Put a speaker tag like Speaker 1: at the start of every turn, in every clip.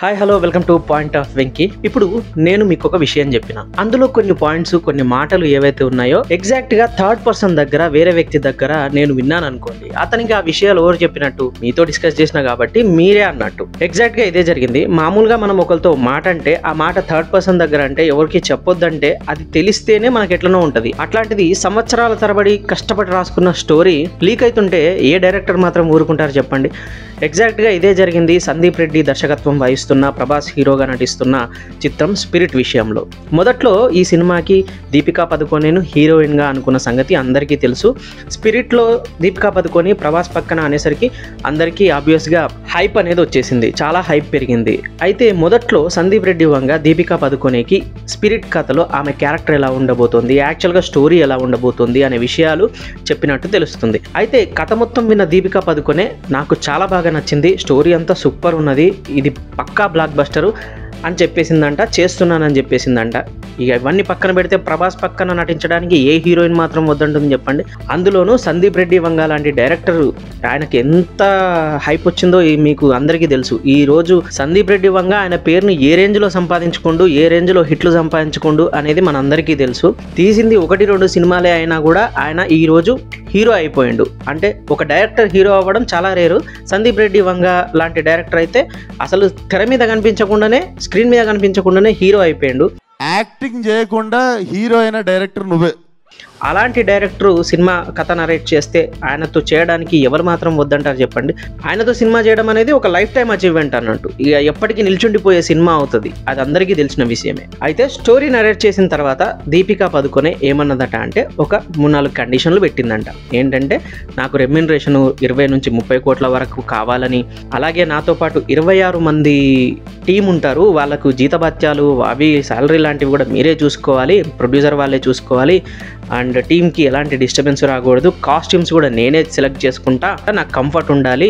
Speaker 1: Hi hello welcome to point of Venky. ఇప్పుడు నేను మీకు ఒక విషయం చెప్పిన, అందులో కొన్ని పాయింట్స్ కొన్ని మాటలు ఏవైతే ఉన్నాయో ఎగ్జాక్ట్ గా థర్డ్ పర్సన్ దగ్గర వేరే వ్యక్తి దగ్గర నేను విన్నాను అనుకోండి, అతనికి ఆ విషయాలు ఎవరు చెప్పినట్టు మీతో డిస్కస్ చేసిన కాబట్టి మీరే అన్నట్టు. ఎగ్జాక్ట్ గా ఇదే జరిగింది. మామూలుగా మనం ఒకరితో మాట అంటే ఆ మాట థర్డ్ పర్సన్ దగ్గర అంటే ఎవరికి చెప్పొద్దంటే అది తెలిస్తేనే మనకి ఎట్లనో ఉంటది. అట్లాంటిది సంవత్సరాల తరబడి కష్టపడి రాసుకున్న స్టోరీ లీక్ అవుతుంటే ఏ డైరెక్టర్ మాత్రం ఊరుకుంటారు చెప్పండి. ఎగ్జాక్ట్ గా ఇదే జరిగింది సందీప్ రెడ్డి దర్శకత్వం వహిస్తున్న, ప్రభాస్ హీరోగా నటిస్తున్న చిత్రం స్పిరిట్ విషయంలో. మొదట్లో ఈ సినిమాకి దీపికా పదుకొనెను హీరోయిన్ గా అనుకున్న సంగతి అందరికీ తెలుసు. స్పిరిట్ లో దీపికా పదుకొనె ప్రభాస్ పక్కన అనేసరికి అందరికీ ఆబ్వియస్ గా హైప్ అనేది వచ్చేసింది, చాలా హైప్ పెరిగింది. అయితే మొదట్లో సందీప్ రెడ్డి వంగ దీపికా పదుకొనెకి స్పిరిట్ కథలో ఆమె క్యారెక్టర్ ఎలా ఉండబోతోంది, యాక్చువల్ గా స్టోరీ ఎలా ఉండబోతోంది అనే విషయాలు చెప్పినట్టు తెలుస్తుంది. అయితే కథ మొత్తం విన్న దీపికా పదుకొనె నాకు చాలా బాగా నచ్చింది, స్టోరీ అంతా సూపర్ ఉన్నది, ఇది పక్కా బ్లాక్ బస్టరు అని చెప్పేసిందంట, చేస్తున్నానని చెప్పేసిందంట. ఇక ఇవన్నీ పక్కన పెడితే ప్రభాస్ పక్కన నటించడానికి ఏ హీరోయిన్ మాత్రం వద్దంటుంది చెప్పండి. అందులోనూ సందీప్ రెడ్డి వంగ లాంటి డైరెక్టర్, ఆయనకి ఎంత హైప్ వచ్చిందో మీకు అందరికీ తెలుసు. ఈ రోజు సందీప్ రెడ్డి వంగ ఆయన పేరుని ఏ రేంజ్లో సంపాదించుకోండు, ఏ రేంజ్లో హిట్లు సంపాదించుకోండు అనేది మనందరికీ తెలుసు. తీసింది 1-2 సినిమాలే అయినా కూడా ఆయన ఈ రోజు హీరో అయిపోయిండు. అంటే ఒక డైరెక్టర్ హీరో అవ్వడం చాలా రేరు. సందీప్ రెడ్డి వంగ లాంటి డైరెక్టర్ అయితే అసలు తెర మీద కనిపించకుండానే, స్క్రీన్ మీద కనిపించకుండానే హీరో అయిపోయిండు.
Speaker 2: యాక్టింగ్ చేయకుండా హీరో అయిన డైరెక్టర్ నువ్వే.
Speaker 1: అలాంటి డైరెక్టరు సినిమా కథ నరేట్ చేస్తే ఆయనతో చేయడానికి ఎవరు మాత్రం వద్దంటారు చెప్పండి. ఆయనతో సినిమా చేయడం అనేది ఒక లైఫ్ టైం అచీవ్మెంట్ అన్నట్టు, ఇక ఎప్పటికీ నిల్చుండిపోయే సినిమా అవుతుంది, అది అందరికీ తెలిసిన విషయమే. అయితే స్టోరీ నరేట్ చేసిన తర్వాత దీపికా పదుకొనె ఏమన్నదట అంటే ఒక 3-4 కండిషన్లు పెట్టిందంట. ఏంటంటే నాకు రెమ్యూనరేషన్ 20-30 కోట్ల వరకు కావాలని, అలాగే నాతో పాటు 26 మంది టీం ఉంటారు, వాళ్ళకు జీతభత్యాలు అవి శాలరీ లాంటివి కూడా మీరే చూసుకోవాలి, ప్రొడ్యూసర్ వాళ్ళే చూసుకోవాలి, అండ్ టీమ్కి ఎలాంటి డిస్టర్బెన్స్ రాకూడదు, కాస్ట్యూమ్స్ కూడా నేనే సెలెక్ట్ చేసుకుంటా, నాకు కంఫర్ట్ ఉండాలి,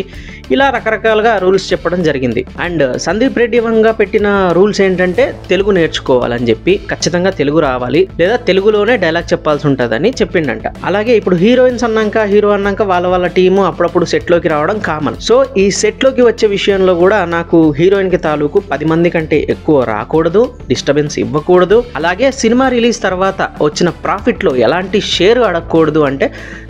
Speaker 1: ఇలా రకరకాలుగా రూల్స్ చెప్పడం జరిగింది. అండ్ సందీప్ రెడ్డి వంగ పెట్టిన రూల్స్ ఏంటంటే తెలుగు నేర్చుకోవాలని చెప్పి, ఖచ్చితంగా తెలుగు రావాలి, లేదా తెలుగులోనే డైలాగ్ చెప్పాల్సి ఉంటుందని చెప్పిండంట. అలాగే ఇప్పుడు హీరోయిన్స్ అన్నాక, హీరో అన్నాక వాళ్ళ టీము అప్పుడప్పుడు సెట్లోకి రావడం కామన్. సో ఈ సెట్లోకి వచ్చే విషయంలో కూడా నాకు హీరోయిన్కి తాలూకు 10 మంది కంటే ఎక్కువ రాకూడదు, డిస్టర్బెన్స్ ఇవ్వకూడదు, అలాగే సినిమా రిలీజ్ తర్వాత వచ్చిన ప్రాఫిట్లో ఎలాంటి షేర్ అడగకూడదు అంటే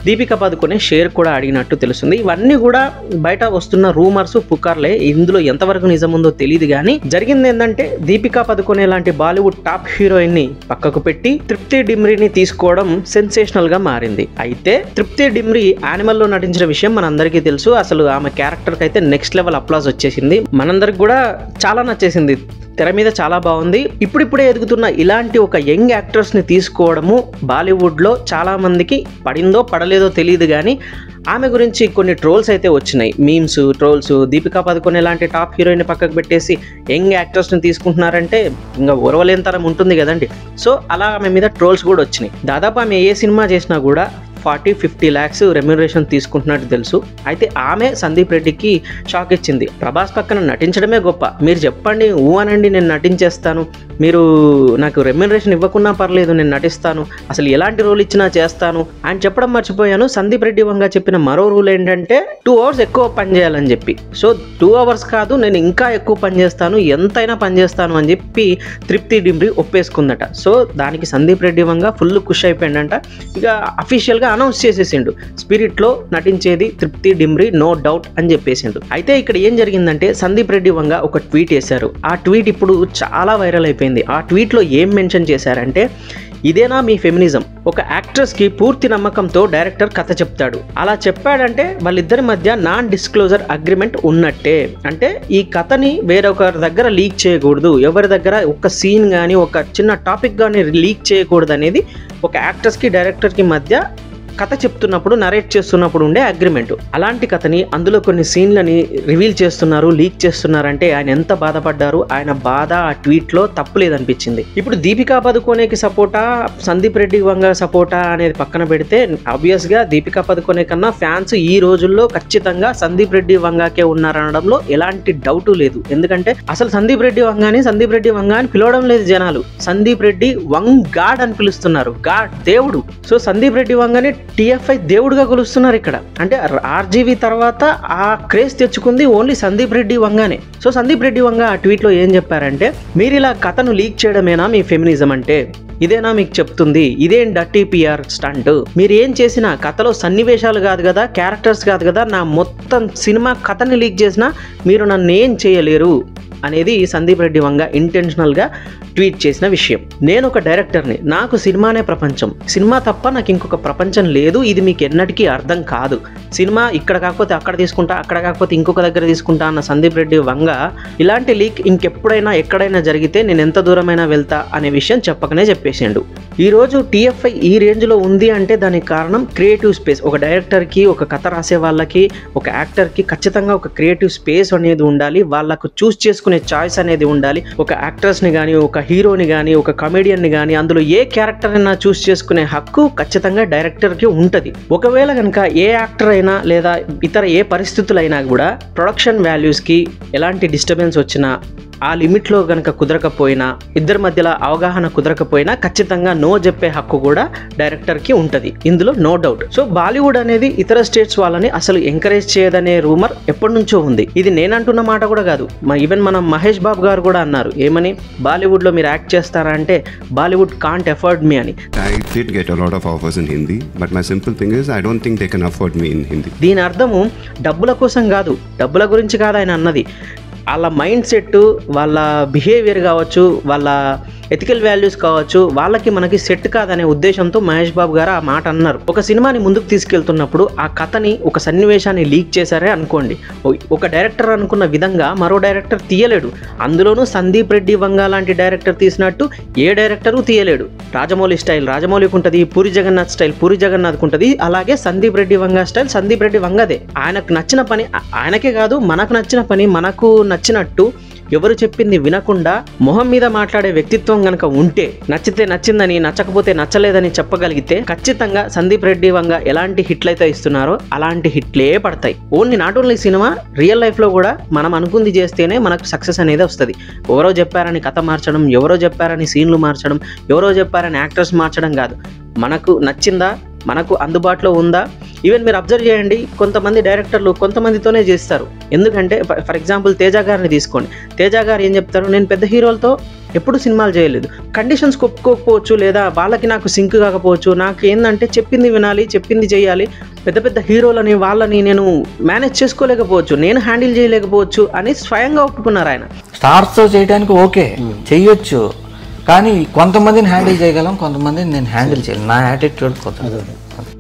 Speaker 1: దీపికా పదుకొనె షేర్ కూడా అడిగినట్టు తెలుస్తుంది. ఇవన్నీ కూడా బయట వస్తున్న రూమర్స్, పుకార్లే, ఇందులో ఎంతవరకు నిజం ఉందో తెలియదు. కానీ జరిగింది ఏంటంటే దీపికా పదుకొనె లాంటి బాలీవుడ్ టాప్ హీరోయిన్ ని పక్కకు పెట్టి తృప్తి డిమ్రీని తీసుకోవడం సెన్సేషనల్ గా మారింది. అయితే తృప్తి డిమ్రీ యానిమల్ లో నటించిన విషయం మనందరికీ తెలుసు. అసలు ఆమె క్యారెక్టర్ కి అయితే నెక్స్ట్ లెవెల్ అప్లాజ్ వచ్చేసింది, మనందరికి కూడా చాలా నచ్చేసింది, తెర మీద చాలా బాగుంది. ఇప్పుడిప్పుడే ఎదుగుతున్న ఇలాంటి ఒక యంగ్ యాక్టర్స్ ని తీసుకోవడము బాలీవుడ్ లో చాలా మందికి పడిందో పడలేదో తెలియదు, కానీ ఆమె గురించి కొన్ని ట్రోల్స్ అయితే వచ్చినాయి, మీమ్స్, ట్రోల్స్. దీపికా పదుకొనె లాంటి టాప్ హీరోయిన్ పక్కకు పెట్టేసి యంగ్ యాక్టర్స్ని తీసుకుంటున్నారంటే ఇంకా ఓర్వలేనితనం ఉంటుంది కదండి. సో అలా ఆమె మీద ట్రోల్స్ కూడా వచ్చినాయి. దాదాపు ఆమె ఏ సినిమా చేసినా కూడా 40-50 lakhs రెమ్యూనరేషన్ తీసుకుంటున్నట్టు తెలుసు. అయితే ఆమె సందీప్ రెడ్డికి షాక్ ఇచ్చింది. ప్రభాస్ పక్కన నటించడమే గొప్ప, మీరు చెప్పండి అనండి, నేను నటించేస్తాను, మీరు నాకు రెమ్యూనరేషన్ ఇవ్వకున్నా పర్లేదు, నేను నటిస్తాను, అసలు ఎలాంటి రోల్ ఇచ్చినా చేస్తాను అని చెప్పడం మర్చిపోయాను. సందీప్ రెడ్డి వంగ చెప్పిన మరో రూల్ ఏంటంటే 2 hours ఎక్కువ పని చేయాలని చెప్పి. సో 2 hours కాదు, నేను ఇంకా ఎక్కువ పని చేస్తాను, ఎంతైనా పని చేస్తాను అని చెప్పి తృప్తి డిమ్రీ ఒప్పేసుకుందట. సో దానికి సందీప్ రెడ్డి వంగ ఫుల్ ఖుషి అయిపోయిందంట. ఇక అఫీషియల్గా అనౌన్స్ చేసేసిండు, స్పిరిట్ లో నటించేది తృప్తి డిమ్రీ, నో డౌట్ అని చెప్పేసిండు. అయితే ఇక్కడ ఏం జరిగిందంటే సందీప్ రెడ్డి వంగ ఒక ట్వీట్ చేశారు. ఆ ట్వీట్ ఇప్పుడు చాలా వైరల్ అయిపోయింది. ఆ ట్వీట్ లో ఏం మెన్షన్ చేశారంటే, ఇదేనా మీ ఫెమినిజం? ఒక యాక్ట్రెస్ కి పూర్తి నమ్మకంతో డైరెక్టర్ కథ చెప్తాడు, అలా చెప్పాడంటే వాళ్ళిద్దరి మధ్య నాన్ డిస్క్లోజర్ అగ్రిమెంట్ ఉన్నట్టే. అంటే ఈ కథని వేరొకరి దగ్గర లీక్ చేయకూడదు, ఎవరి దగ్గర ఒక సీన్ కానీ ఒక చిన్న టాపిక్ కానీ లీక్ చేయకూడదు అనేది ఒక యాక్ట్రెస్ కి డైరెక్టర్ కి మధ్య కథ చెప్తున్నప్పుడు, నరేట్ చేస్తున్నప్పుడు ఉండే అగ్రిమెంట్. అలాంటి కథని, అందులో కొన్ని సీన్లని రివీల్ చేస్తున్నారు, లీక్ చేస్తున్నారంటే ఆయన ఎంత బాధపడ్డారు. ఆయన బాధ ఆ ట్వీట్లో తప్పు లేదనిపించింది. ఇప్పుడు దీపికా పదుకొనెకి సపోర్టా, సందీప్ రెడ్డి వంగ సపోర్టా అనేది పక్కన పెడితే, ఆబ్వియస్ గా దీపికా పదుకొనె కన్నా ఫ్యాన్స్ ఈ రోజుల్లో ఖచ్చితంగా సందీప్ రెడ్డి వంగకే ఉన్నారనడంలో ఎలాంటి డౌట్ లేదు. ఎందుకంటే అసలు సందీప్ రెడ్డి వంగ అని పిలవడం లేదు జనాలు, సందీప్ రెడ్డి వంగ్ గాడ్ అని పిలుస్తున్నారు, గాడ్, దేవుడు. సో సందీప్ రెడ్డి వంగని టీఎఫ్ఐ దేవుడిగా కొలుస్తున్నారు ఇక్కడ. అంటే ఆర్జీవీ తర్వాత ఆ క్రేజ్ తెచ్చుకుంది ఓన్లీ సందీప్ రెడ్డి వంగానే. సో సందీప్ రెడ్డి వంగ ఆ ట్వీట్లో ఏం చెప్పారంటే, మీరు ఇలా కథను లీక్ చేయడమేనా మీ ఫెమినిజం అంటే, ఇదేనా మీకు చెప్తుంది, ఇదేం డర్టీ పిఆర్ స్టంట్, మీరు ఏం చేసినా కథలో సన్నివేశాలు కాదు కదా, క్యారెక్టర్స్ కాదు కదా, నా మొత్తం సినిమా కథని లీక్ చేసినా మీరు నన్ను ఏం చేయలేరు అనేది సందీప్ రెడ్డి వంగ ఇంటెన్షనల్గా ట్వీట్ చేసిన విషయం. నేను ఒక డైరెక్టర్ని, నాకు సినిమానే ప్రపంచం, సినిమా తప్ప నాకు ఇంకొక ప్రపంచం లేదు, ఇది మీకు ఎన్నటికీ అర్థం కాదు, సినిమా ఇక్కడ కాకపోతే అక్కడ తీసుకుంటా, అక్కడ కాకపోతే ఇంకొక దగ్గర తీసుకుంటా అన్న సందీప్ రెడ్డి వంగ ఇలాంటి లీక్ ఇంకెప్పుడైనా ఎక్కడైనా జరిగితే నేను ఎంత దూరమైనా వెళ్తా అనే విషయం చెప్పకనే చెప్పేసిండు. ఈరోజు టీఎఫ్ఐ ఈ రేంజ్లో ఉంది అంటే దానికి కారణం క్రియేటివ్ స్పేస్. ఒక డైరెక్టర్కి, ఒక కథ రాసే వాళ్ళకి, ఒక యాక్టర్కి ఖచ్చితంగా ఒక క్రియేటివ్ స్పేస్ అనేది ఉండాలి, వాళ్ళకు చూస్ చేసుకునే చాయిస్ అనేది ఉండాలి. ఒక యాక్టర్స్ని కానీ, ఒక హీరోని కానీ, ఒక కమెడియన్ని కానీ, అందులో ఏ క్యారెక్టర్ అయినా చూస్ చేసుకునే హక్కు ఖచ్చితంగా డైరెక్టర్కి ఉంటుంది. ఒకవేళ కనుక ఏ యాక్టర్ అయినా లేదా ఇతర ఏ పరిస్థితులైనా కూడా ప్రొడక్షన్ వాల్యూస్కి ఎలాంటి డిస్టర్బెన్స్ వచ్చినా, ఆ లిమిట్లో కనుక కుదరకపోయినా, ఇద్దరి మధ్యలో అవగాహన కుదరకపోయినా ఖచ్చితంగా నో చెప్పే హక్కు కూడా డైరెక్టర్కి ఉంటుంది, ఇందులో నో డౌట్. సో బాలీవుడ్ అనేది ఇతర స్టేట్స్ వాళ్ళని అసలు ఎంకరేజ్ చేయదనే రూమర్ ఎప్పటి నుంచో ఉంది. ఇది నేనంటున్న మాట కూడా కాదు, ఈవెన్ మన మహేష్ బాబు గారు కూడా అన్నారు, ఏమని, బాలీవుడ్లో మీరు యాక్ట్ చేస్తారా అంటే బాలీవుడ్ కాంట్ అఫోర్డ్ మీ అని.
Speaker 3: I did get a lot of offers in Hindi, but my simple thing is I don't think they can afford me in Hindi.
Speaker 1: దీని అర్థము డబ్బుల కోసం కాదు, డబ్బుల గురించి కాదు ఆయన అన్నది, వాళ్ళ మైండ్ సెట్, వాళ్ళ బిహేవియర్ కావచ్చు, వాళ్ళ ఎథికల్ వాల్యూస్ కావచ్చు, వాళ్ళకి మనకి సెట్ కాదనే ఉద్దేశంతో మహేష్ బాబు గారు ఆ మాట అన్నారు. ఒక సినిమాని ముందుకు తీసుకెళ్తున్నప్పుడు ఆ కథని, ఒక సన్నివేశాన్ని లీక్ చేశారే అనుకోండి, ఒక డైరెక్టర్ అనుకున్న విధంగా మరో డైరెక్టర్ తీయలేడు. అందులోనూ సందీప్ రెడ్డి వంగ లాంటి డైరెక్టర్ తీసినట్టు ఏ డైరెక్టరు తీయలేడు. రాజమౌళి స్టైల్ రాజమౌళికి ఉంటుంది, పూరి జగన్నాథ్ స్టైల్ పూరి జగన్నాథ్కి ఉంటుంది, అలాగే సందీప్ రెడ్డి వంగ స్టైల్ సందీప్ రెడ్డి వంగదే. ఆయనకు నచ్చిన పని ఆయనకే కాదు, మనకు నచ్చిన పని మనకు నచ్చినట్టు ఎవరు చెప్పింది వినకుండా మొహం మీద మాట్లాడే వ్యక్తిత్వం గనక ఉంటే, నచ్చితే నచ్చిందని, నచ్చకపోతే నచ్చలేదని చెప్పగలిగితే ఖచ్చితంగా సందీప్ రెడ్డి వంగ ఎలాంటి హిట్లు అయితే ఇస్తున్నారో అలాంటి హిట్లే పడతాయి. Only not only cinema, real లైఫ్లో కూడా మనం అనుకుంది చేస్తేనే మనకు సక్సెస్ అనేది వస్తుంది. ఎవరో చెప్పారని కథ మార్చడం, ఎవరో చెప్పారని సీన్లు మార్చడం, ఎవరో చెప్పారని యాక్టర్స్ మార్చడం కాదు. మనకు నచ్చిందా, మనకు అందుబాటులో ఉందా. ఈవెన్ మీరు అబ్జర్వ్ చేయండి, కొంతమంది డైరెక్టర్లు కొంతమందితోనే చేస్తారు. ఎందుకంటే ఫర్ ఎగ్జాంపుల్ తేజ గారిని తీసుకోండి, తేజ గారు ఏం చెప్తారు, నేను పెద్ద హీరోలతో ఎప్పుడు సినిమాలు చేయలేదు, కండిషన్స్ ఒప్పుకోకపోవచ్చు, లేదా వాళ్ళకి నాకు సింక్ కాకపోవచ్చు, నాకు ఏంటంటే చెప్పింది వినాలి, చెప్పింది చేయాలి, పెద్ద పెద్ద హీరోలని వాళ్ళని నేను మేనేజ్ చేసుకోలేకపోవచ్చు, నేను హ్యాండిల్ చేయలేకపోవచ్చు అని స్వయంగా ఒప్పుకున్నారు ఆయన.
Speaker 4: స్టార్స్తో చేయడానికి ఓకే చెయ్యొచ్చు, కానీ కొంతమందిని హ్యాండిల్ చేయగలం, కొంతమందిని నేను హ్యాండిల్ చేయలేను, నా యాటిట్యూడ్ కొత్త.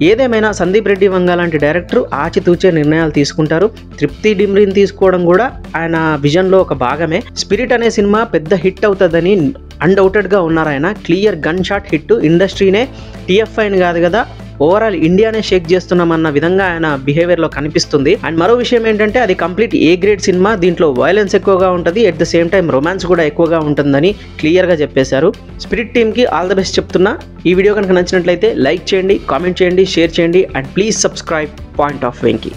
Speaker 1: ఏదేమైనా సందీప్ రెడ్డి వంగ లాంటి డైరెక్టర్ ఆచితూచే నిర్ణయాలు తీసుకుంటారు. తృప్తి డిమ్రీని తీసుకోవడం కూడా ఆయన విజన్లో ఒక భాగమే. స్పిరిట్ అనే సినిమా పెద్ద హిట్ అవుతుందని అన్డౌటెడ్గా ఉన్నారు ఆయన. క్లియర్ గన్ షాట్ హిట్, ఇండస్ట్రీనే టీఎఫ్ఐని కాదు కదా ఓవరాల్ ఇండియానే షేక్ చేస్తున్నామన్న విధంగా ఆయన బిహేవియర్లో కనిపిస్తుంది. అండ్ మరో విషయం ఏంటంటే అది కంప్లీట్ ఏ గ్రేడ్ సినిమా, దీంట్లో వైలెన్స్ ఎక్కువగా ఉంటుంది, at the same time romance కూడా ఎక్కువగా ఉంటుందని క్లియర్గా చెప్పేశారు. స్పిరిట్ టీమ్కి ఆల్ ద బెస్ట్ చెప్తున్నా. ఈ వీడియో కనుక నచ్చినట్లయితే లైక్ చేయండి, కామెంట్ చేయండి, షేర్ చేయండి and please subscribe point of Venky.